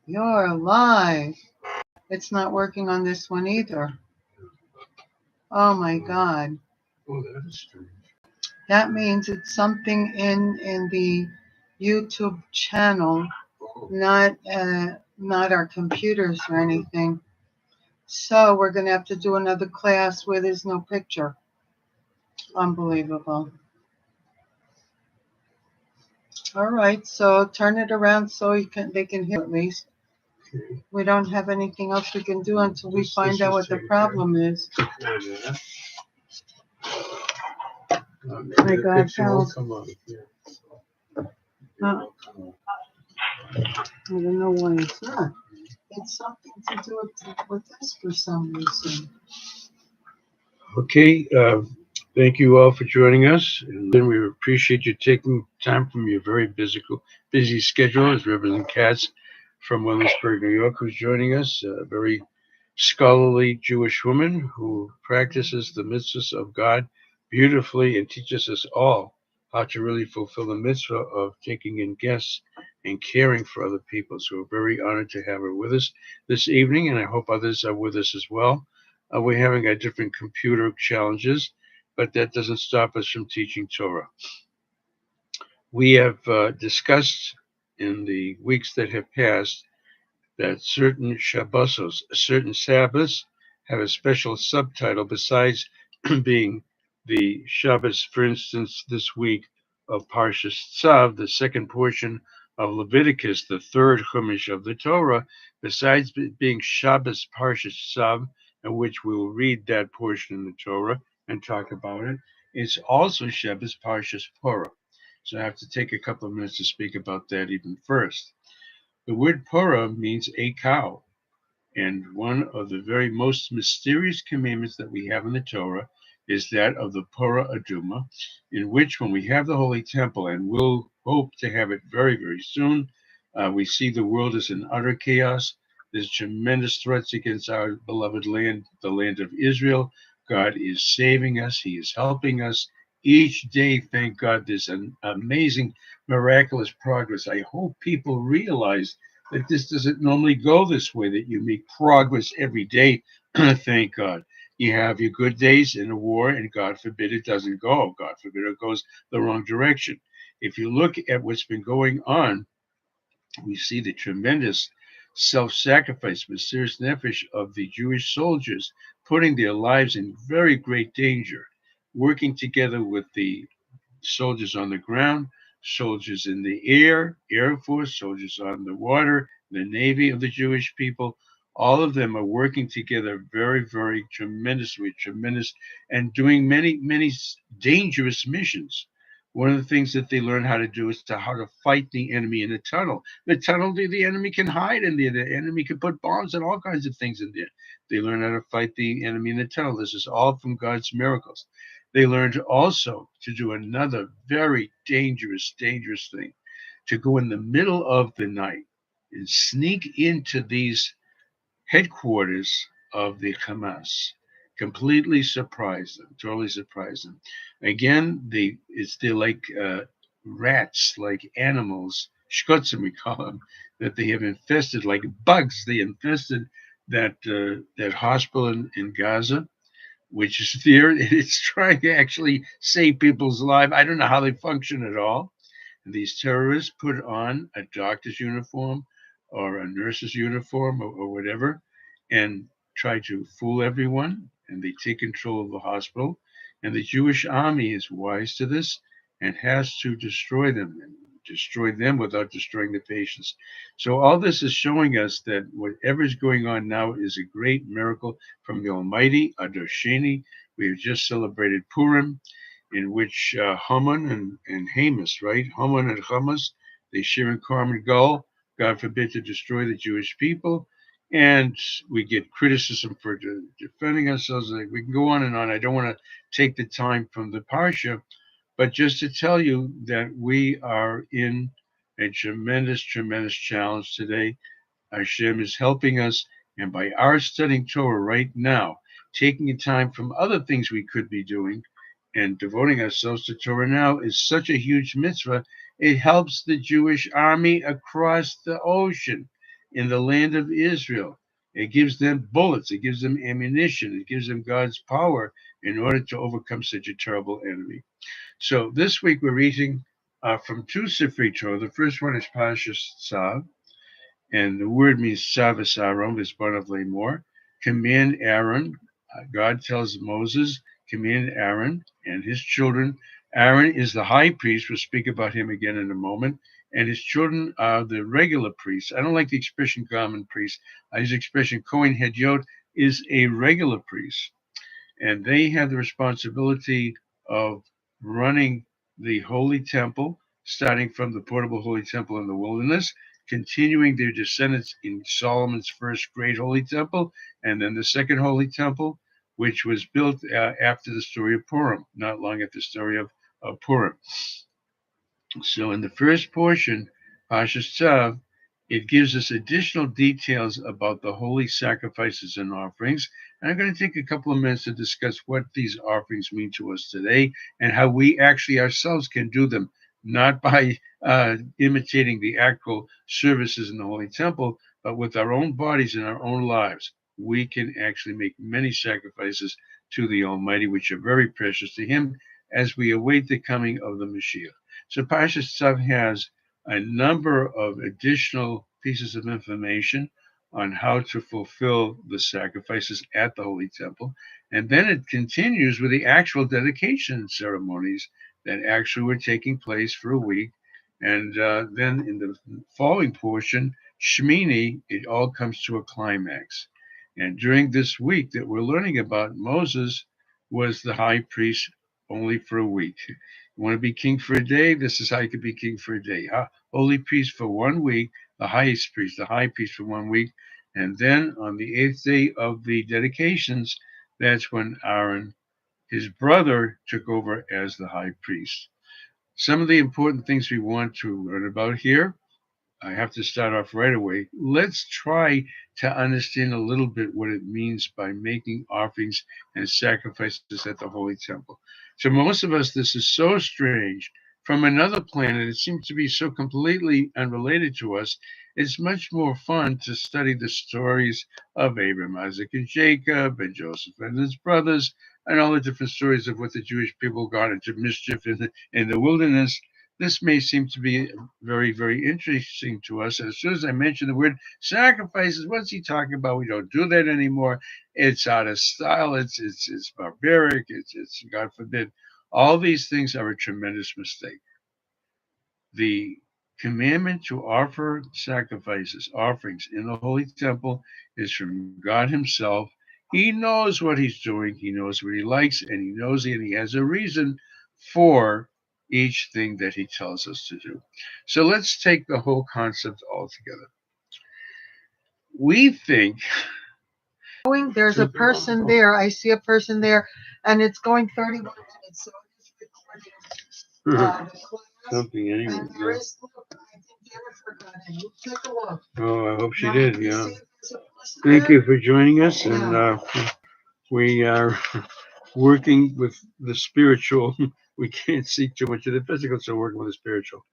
You're alive. It's not working on this one either. Oh my God. Oh, that is strange. That means it's something in the YouTube channel, not our computers or anything. So we're gonna have to do another class where there's no picture. Unbelievable. All right, so turn it around so they can hear at least. Okay. We don't have anything else we can do until we find out what the problem is. My God, help. I don't know why it's not. It's something to do with this for some reason. Okay, thank you all for joining us, and then we appreciate you taking time from your very busy schedule as Reverend Katz from Williamsburg, New York, who's joining us, a very scholarly Jewish woman who practices the mitzvahs of God beautifully and teaches us all how to really fulfill the mitzvah of taking in guests and caring for other people. So we're very honored to have her with us this evening, and I hope others are with us as well. We're having our different computer challenges, but that doesn't stop us from teaching Torah. We have discussed in the weeks that have passed that certain Shabbosos, certain Sabbaths, have a special subtitle besides being the Shabbos, for instance, this week of Parsha Tzav, the second portion of Leviticus, the third Chumash of the Torah, besides being Shabbos Parsha Tzav, in which we will read that portion in the Torah and talk about it, it's also Shabbos Parsha Porah. So I have to take a couple of minutes to speak about that even first. The word Porah means a cow, and one of the very most mysterious commandments that we have in the Torah is that of the Porah Aduma, in which when we have the Holy Temple, and we'll hope to have it very, very soon, we see the world is in utter chaos. There's tremendous threats against our beloved land, the land of Israel. God is saving us. He is helping us. Each day, thank God, there's an amazing, miraculous progress. I hope people realize that this doesn't normally go this way, that you make progress every day. Thank God. You have your good days in a war, and God forbid it doesn't go. God forbid it goes the wrong direction. If you look at what's been going on, we see the tremendous self-sacrifice, Mesiras Nefesh of the Jewish soldiers, putting their lives in very great danger, working together with the soldiers on the ground, soldiers in the Air Force, soldiers on the water, the Navy of the Jewish people. All of them are working together very, very tremendously, tremendous, and doing many, many dangerous missions. One of the things that they learn how to do is how to fight the enemy in a tunnel. The tunnel, the enemy can hide in there. The enemy can put bombs and all kinds of things in there. They learn how to fight the enemy in the tunnel. This is all from God's miracles. They learned also to do another very dangerous, dangerous thing, to go in the middle of the night and sneak into these headquarters of the Hamas, completely surprise them, totally surprise them. Again, they're like rats, like animals, shkotzim we call them, that they have infested, like bugs. They infested that hospital in Gaza, which is there. It's trying to actually save people's lives. I don't know how they function at all. And these terrorists put on a doctor's uniform or a nurse's uniform or whatever and try to fool everyone. And they take control of the hospital. And the Jewish army is wise to this and has to destroy them and destroy them without destroying the patients. So all this is showing us that whatever is going on now is a great miracle from the Almighty, Adar Sheni. We have just celebrated Purim, in which Haman and Hamas, right? Haman and Hamas, they share in common goal, God forbid, to destroy the Jewish people. And we get criticism for defending ourselves. Like, we can go on and on. I don't want to take the time from the Parsha, but just to tell you that we are in a tremendous, tremendous challenge today. Hashem is helping us, and by our studying Torah right now, taking the time from other things we could be doing and devoting ourselves to Torah now is such a huge mitzvah. It helps the Jewish army across the ocean. in the land of Israel. It gives them bullets, it gives them ammunition, it gives them God's power in order to overcome such a terrible enemy. So this week we're reading from two Sifrei Torah. The first one is Parsha Tzav, and the word means Tzav Aaron, the son of Lamor. Command Aaron. God tells Moses, command Aaron and his children. Aaron is the high priest. We'll speak about him again in a moment. And his children are the regular priests. I don't like the expression common priest. I use the expression Kohen Hedyot is a regular priest. And they have the responsibility of running the holy temple, starting from the portable holy temple in the wilderness, continuing their descendants in Solomon's first great holy temple, and then the second holy temple, which was built after the story of Purim, not long after the story of Purim. So in the first portion, Parsha Tzav, it gives us additional details about the holy sacrifices and offerings. And I'm going to take a couple of minutes to discuss what these offerings mean to us today and how we actually ourselves can do them, not by imitating the actual services in the Holy Temple, but with our own bodies and our own lives. We can actually make many sacrifices to the Almighty, which are very precious to Him as we await the coming of the Mashiach. So Parsha Tzav has a number of additional pieces of information on how to fulfill the sacrifices at the Holy Temple. And then it continues with the actual dedication ceremonies that actually were taking place for a week. And then in the following portion, Shmini, it all comes to a climax. And during this week that we're learning about, Moses was the high priest only for a week. You want to be king for a day? This is how you could be king for a day. Holy priest for 1 week, the highest priest, the high priest for 1 week. And then on the 8th day of the dedications, that's when Aaron, his brother, took over as the high priest. Some of the important things we want to learn about here, I have to start off right away. Let's try to understand a little bit what it means by making offerings and sacrifices at the Holy Temple. To most of us, this is so strange. From another planet, it seems to be so completely unrelated to us. It's much more fun to study the stories of Abraham, Isaac, and Jacob, and Joseph and his brothers, and all the different stories of what the Jewish people got into mischief in the wilderness. This may seem to be very, very interesting to us. And as soon as I mention the word sacrifices, what's he talking about? We don't do that anymore. It's out of style. It's barbaric. It's God forbid. All these things are a tremendous mistake. The commandment to offer sacrifices, offerings in the Holy Temple is from God Himself. He knows what He's doing. He knows what He likes, and He knows and He has a reason for each thing that He tells us to do. So let's take the whole concept all together. We think There's a person there. I see a person there, and it's going 31 minutes. So it's recording the class. Something anyway. And there is, look, I think Jennifer got in. You take a look. Oh, I hope she Now, did. you Yeah. see if there's a person Thank there? you for joining us, and Yeah. we are working with the spiritual. We can't see too much of the physical, so we're working with the spiritual.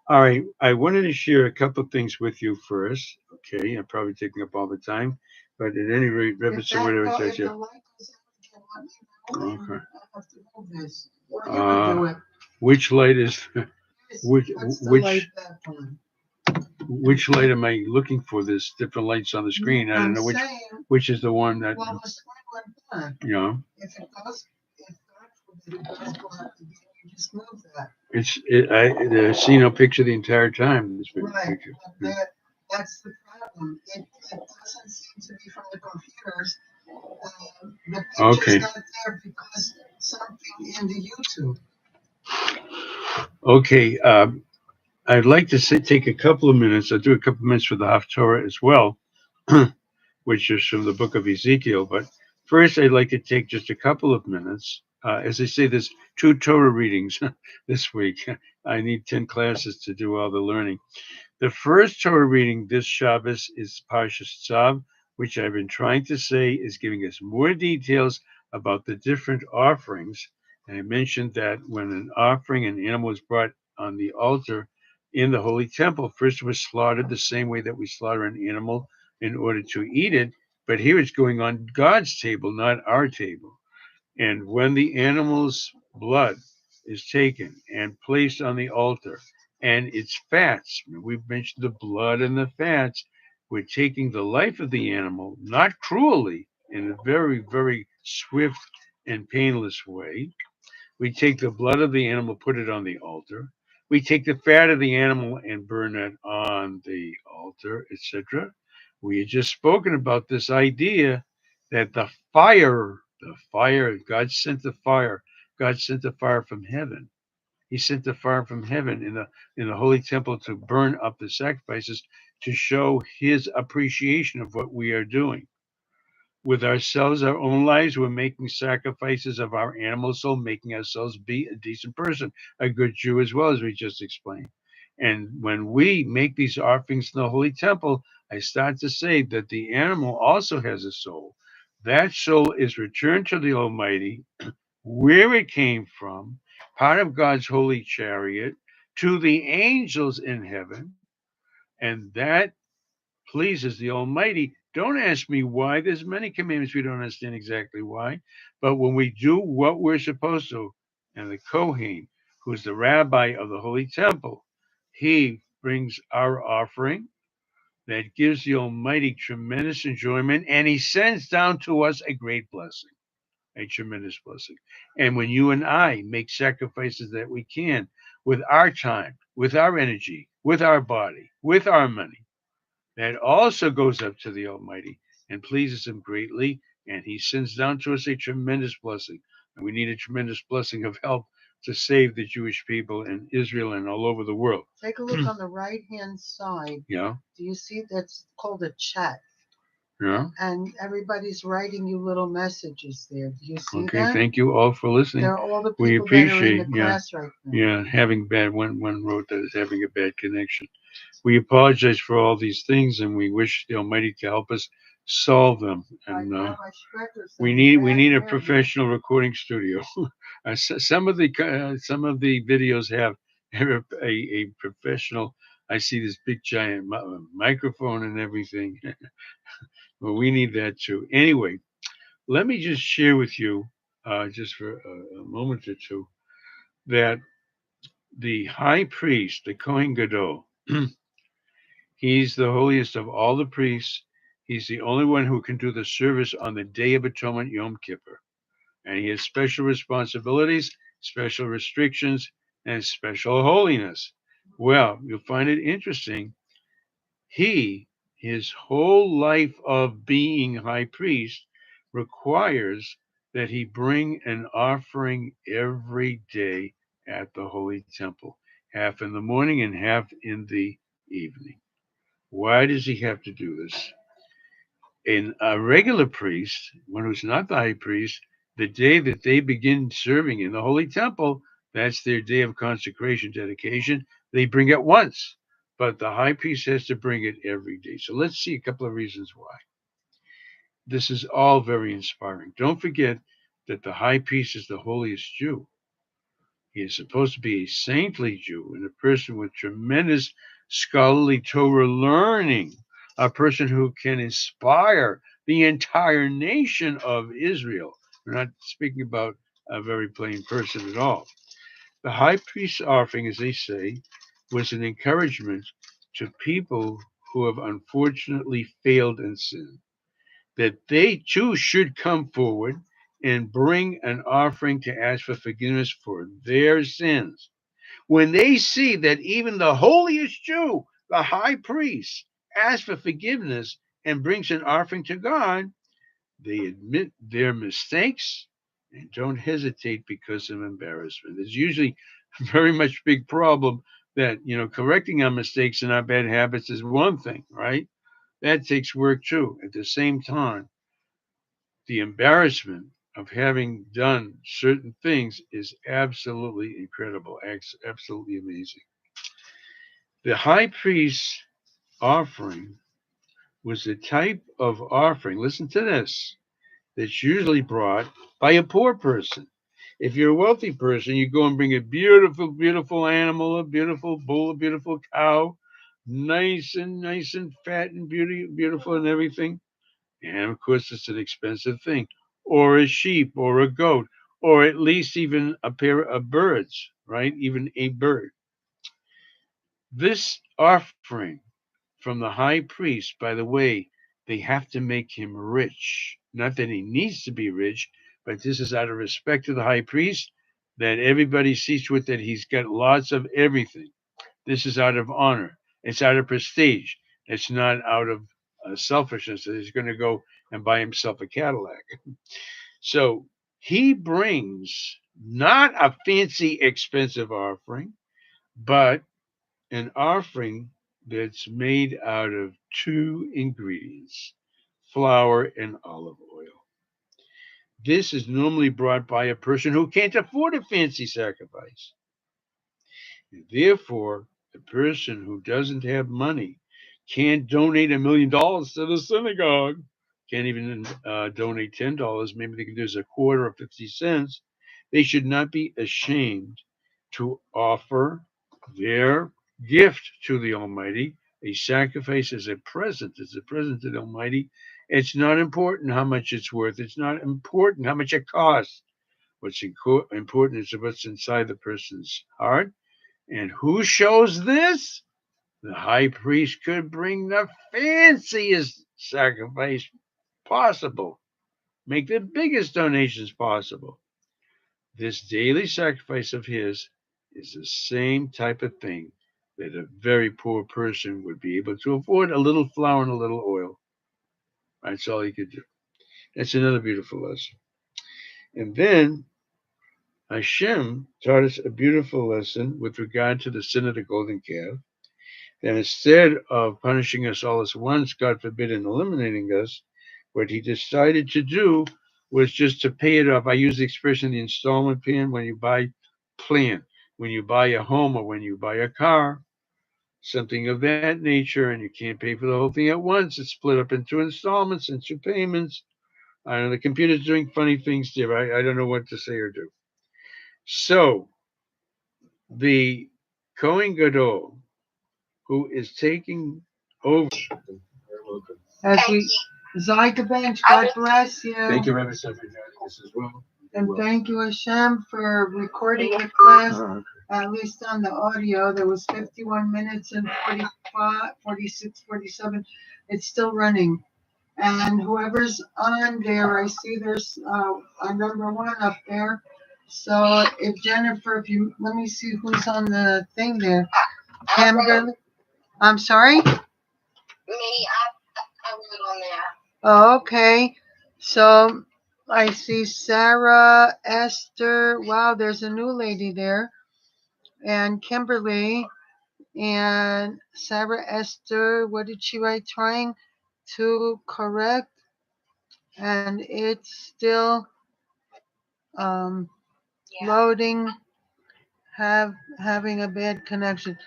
All right, I wanted to share a couple of things with you first. Okay, I'm probably taking up all the time, but at any rate, Rebbe, so whatever it says If here. the light goes out, you can let me know, and Okay. I have to move this. Or you can do it. Which light is which What's the which light that one? which light am I looking for? There's different lights on the screen. I don't I'm know saying, which is the one that well, the screen went black. you know. If it does, if God forbid it does go out again, you just move that. I see no picture the entire time. This Right, picture. but that's the problem. It doesn't seem to be from the computers. The Okay. picture's not there because something in the YouTube. Okay. I'd like to take a couple of minutes. I'll do a couple of minutes for the haftorah as well, which is from the book of Ezekiel. But first, I'd like to take just a couple of minutes. As I say, there's 2 Torah readings this week. I need 10 classes to do all the learning. The first Torah reading this Shabbos is Parsha Tzav, which I've been trying to say is giving us more details about the different offerings. And I mentioned that when an offering, an animal is brought on the altar, in the holy temple. First, it was slaughtered the same way that we slaughter an animal in order to eat it. But here it's going on God's table, not our table. And when the animal's blood is taken and placed on the altar, and its fats, we've mentioned the blood and the fats, we're taking the life of the animal, not cruelly, in a very, very swift and painless way. We take the blood of the animal, put it on the altar. We take the fat of the animal and burn it on the altar, etc. We had just spoken about this idea that God sent the fire. God sent the fire from heaven. He sent the fire from heaven in the holy temple to burn up the sacrifices to show his appreciation of what we are doing with ourselves, our own lives. We're making sacrifices of our animal soul, making ourselves be a decent person, a good Jew, as well as we just explained. And when we make these offerings in the holy temple, I start to say that the animal also has a soul. That soul is returned to the Almighty, where it came from, part of God's holy chariot, to the angels in heaven, and that pleases the Almighty. Don't ask me why. There's many commandments we don't understand exactly why. But when we do what we're supposed to, and the Kohen, who's the rabbi of the Holy Temple, he brings our offering that gives the Almighty tremendous enjoyment, and he sends down to us a great blessing, a tremendous blessing. And when you and I make sacrifices that we can with our time, with our energy, with our body, with our money, that also goes up to the Almighty and pleases him greatly, and he sends down to us a tremendous blessing. And we need a tremendous blessing of help to save the Jewish people in Israel and all over the world. Take a look on the right-hand side. Yeah, Do you see that's called a chat? yeah. And everybody's writing you little messages there. Do you see Okay, that? thank you all for listening. They're all the We people that are in appreciate, the class right now. yeah, having bad, one wrote that is having a bad connection. We apologize for all these things, and we wish the Almighty to help us solve them. And we need a professional recording studio. Some of the videos have a professional. I see this big giant microphone and everything. Well, we need that too. Anyway, let me just share with you, just for a moment or two, that the high priest, the Kohen Gadol, he's the holiest of all the priests. He's the only one who can do the service on the Day of Atonement, Yom Kippur. And he has special responsibilities, special restrictions, and special holiness. Well, you'll find it interesting. His whole life of being high priest requires that he bring an offering every day at the holy temple, half in the morning and half in the evening. Why does he have to do this? In a regular priest, one who's not the high priest, the day that they begin serving in the holy temple, that's their day of consecration, dedication. They bring it once, but the high priest has to bring it every day. So let's see a couple of reasons why. This is all very inspiring. Don't forget that the high priest is the holiest Jew. He is supposed to be a saintly Jew and a person with tremendous scholarly Torah learning, a person who can inspire the entire nation of Israel. We're not speaking about a very plain person at all. The high priest's offering, as they say, was an encouragement to people who have unfortunately failed in sin, that they too should come forward and bring an offering to ask for forgiveness for their sins. When they see that even the holiest Jew, the high priest, asks for forgiveness and brings an offering to God, they admit their mistakes and don't hesitate because of embarrassment. There's usually a very much big problem that, correcting our mistakes and our bad habits is one thing, right? That takes work too. At the same time, the embarrassment of having done certain things is absolutely incredible, absolutely amazing. The high priest's offering was the type of offering, listen to this, that's usually brought by a poor person. If you're a wealthy person, you go and bring a beautiful, beautiful animal, a beautiful bull, a beautiful cow, nice and fat and beautiful and everything. And of course, it's an expensive thing. Or a sheep, or a goat, or at least even a pair of birds, right? Even a bird. This offering from the high priest, by the way, they have to make him rich. Not that he needs to be rich, but this is out of respect to the high priest, that everybody sees to it that he's got lots of everything. This is out of honor. It's out of prestige. It's not out of selfishness that he's going to go and buy himself a Cadillac. So he brings not a fancy, expensive offering, but an offering that's made out of two ingredients, flour and olive oil. This is normally brought by a person who can't afford a fancy sacrifice. And therefore, the person who doesn't have money can't donate $1 million to the synagogue. Can't even donate $10. Maybe they can do a quarter or 50 cents. They should not be ashamed to offer their gift to the Almighty. A sacrifice is a present. It's a present to the Almighty. It's not important how much it's worth. It's not important how much it costs. What's important is what's inside the person's heart. And who shows this? The high priest could bring the fanciest sacrifice possible, make the biggest donations possible. This daily sacrifice of his is the same type of thing that a very poor person would be able to afford, a little flour and a little oil. That's all he could do. That's another beautiful lesson. And then Hashem taught us a beautiful lesson with regard to the sin of the golden calf. And instead of punishing us all at once, God forbid, and eliminating us, what he decided to do was just to pay it off. I use the expression the installment plan when you buy a home or when you buy a car, something of that nature, and you can't pay for the whole thing at once. It's split up into installments, into payments. I know the computer's doing funny things there. I don't know what to say or do. So the Kohen Gadol, who is taking over. As we, Zayka Bench, God bless you. Thank you, Rabbi Sam, for joining us as well. And thank you, Hashem, for recording the class, at least on the audio. There was 51 minutes and 45, 46, 47. It's still running. And whoever's on there, I see there's a number one up there. So if Jennifer, if you, let me see who's on the thing there. Kimberly, I'm sorry? Me, I'm on there. Oh, okay. So I see Sarah, Esther. Wow, there's a new lady there. And Kimberly and Sarah, Esther. What did she write? Trying to correct. And it's still loading, having a bad connection.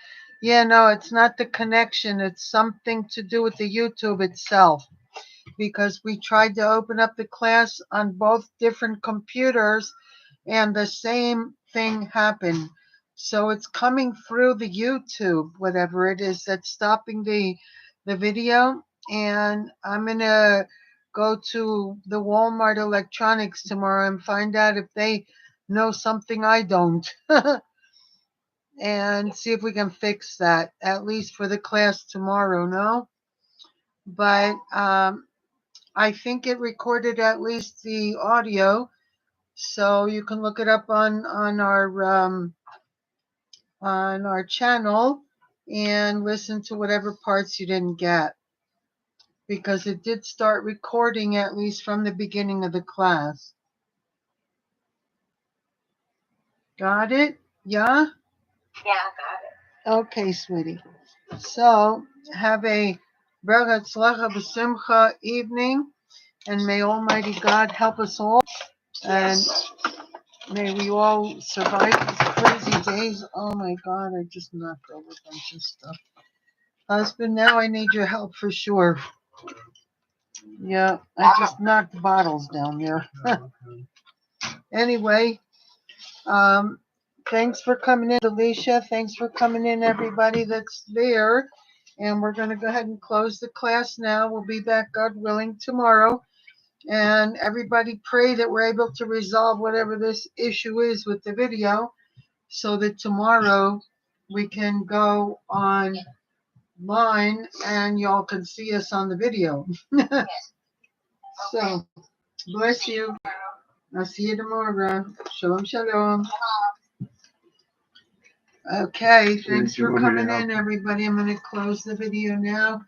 Yeah, no, it's not the connection. It's something to do with the YouTube itself. Because we tried to open up the class on both different computers and the same thing happened. So it's coming through the YouTube, whatever it is that's stopping the video. And I'm going to go to the Walmart electronics tomorrow and find out if they know something I don't. And see if we can fix that, at least for the class tomorrow, no? But I think it recorded at least the audio, so you can look it up on our channel and listen to whatever parts you didn't get, because it did start recording at least from the beginning of the class. Got it? Yeah? Yeah, I got it. Okay, sweetie. So have a bracha tzlacha b'simcha evening, and may Almighty God help us all, and may we all survive these crazy days. Oh my God, I just knocked over a bunch of stuff. Husband, now I need your help for sure. Yeah, I just knocked bottles down there. Anyway, Um, thanks for coming in, Alicia. Thanks for coming in, everybody that's there. And we're going to go ahead and close the class now. We'll be back, God willing, tomorrow. And everybody pray that we're able to resolve whatever this issue is with the video so that tomorrow we can go online and y'all can see us on the video. So, bless you. I'll see you tomorrow. Shalom, shalom. Okay, thanks for coming in, everybody. I'm going to close the video now.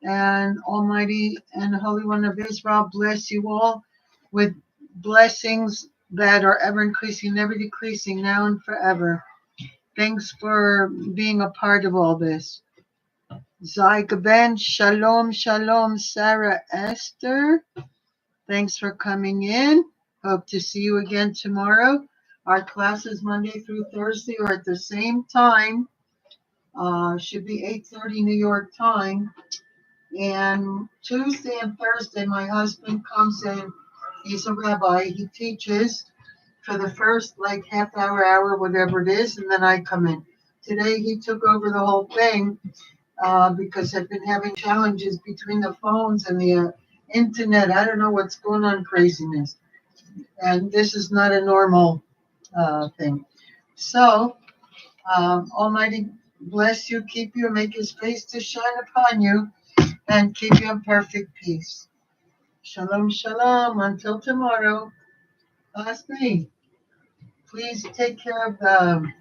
And Almighty and Holy One of Israel bless you all with blessings that are ever increasing, never decreasing, now and forever. Thanks for being a part of all this. Zygaben, Shalom, Shalom, Sarah Esther. Thanks for coming in. Hope to see you again tomorrow. Our classes Monday through Thursday are at the same time. Should be 8:30 New York time. And Tuesday and Thursday, my husband comes in. He's a rabbi. He teaches for the first like half hour, whatever it is, and then I come in. Today he took over the whole thing because I've been having challenges between the phones and the internet. I don't know what's going on, craziness. And this is not a normal thing. So, Almighty bless you, keep you, and make his face to shine upon you, and keep you in perfect peace. Shalom, shalom. Until tomorrow. Last name. Please take care of the